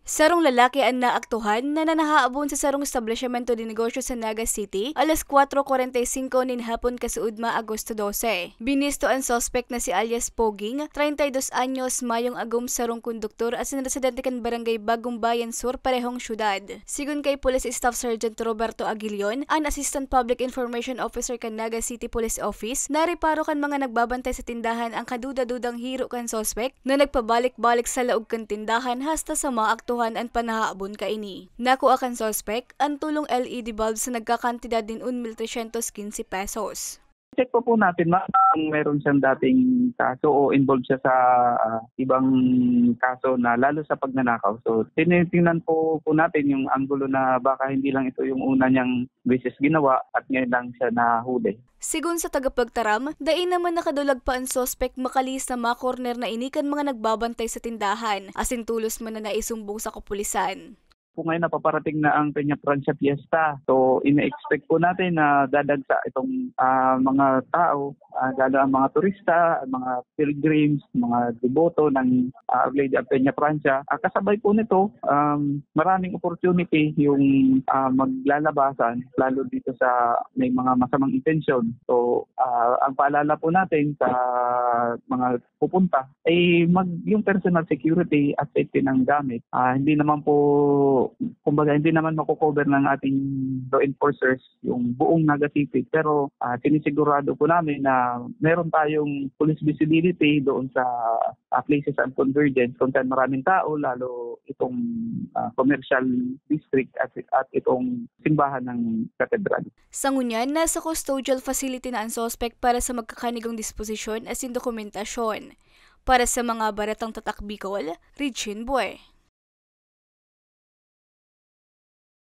Sarong lalaki ang naaktuhan na nanahaabon sa sarong establishmento de negosyo sa Naga City alas 4:45 nin hapon kasuudma Agosto 12. Binisto ang suspect na si alias Poging, 32 anyos, mayong agom sarong konduktor at sinresidente kan barangay Bagong Bayan Sur, parehong syudad. Sigun kay Police Staff Sergeant Roberto Aguilion, an Assistant Public Information Officer kan Naga City Police Office, nariparo kan mga nagbabantay sa tindahan ang kaduda-dudang hiro kan suspect na nagpabalik-balik sa laog kan tindahan hasta sa maaktuhan ang panahaabon kaini. Nakuha kan suspect ang tulong LED bulb sa nagkakantidad din 1,315 pesos. Check po natin kung meron siyang dating kaso o involved siya sa ibang kaso na lalo sa pagnanakaw. So tinitingnan po natin yung anggulo na baka hindi lang ito yung una niyang beses ginawa at ngayon lang siya nahuli. Sigun sa tagapagtaram, dain naman nakadulag pa ang suspect makalis na makorner na inikan mga nagbabantay sa tindahan, asin tulos man na naisumbong sa kapulisan. Kung ngayon napaparating na ang Peña Francia Fiesta, so ina-expect po natin na dadagsa itong mga tao, lalo ang mga turista, mga pilgrims, mga deboto ng Our Lady of Peña Francia. Kasabay po nito, maraming opportunity yung maglalabasan, lalo dito sa may mga masamang intensyon. So ang paalala po natin sa mga pupunta ay yung personal security at safety ng gamit. Hindi naman po kumbaga hindi naman mako-cover ng ating law enforcers yung buong Naga City, pero sinisigurado po namin na meron tayong police visibility doon sa places and convergence kung saan maraming tao, lalo itong commercial district at itong simbahan ng katedral. Sa ngunyan, nasa custodial facility na ang suspect para sa magkakanigong disposisyon as in dokumentasyon. Para sa mga baratang tatak Bicol, Regine Buer.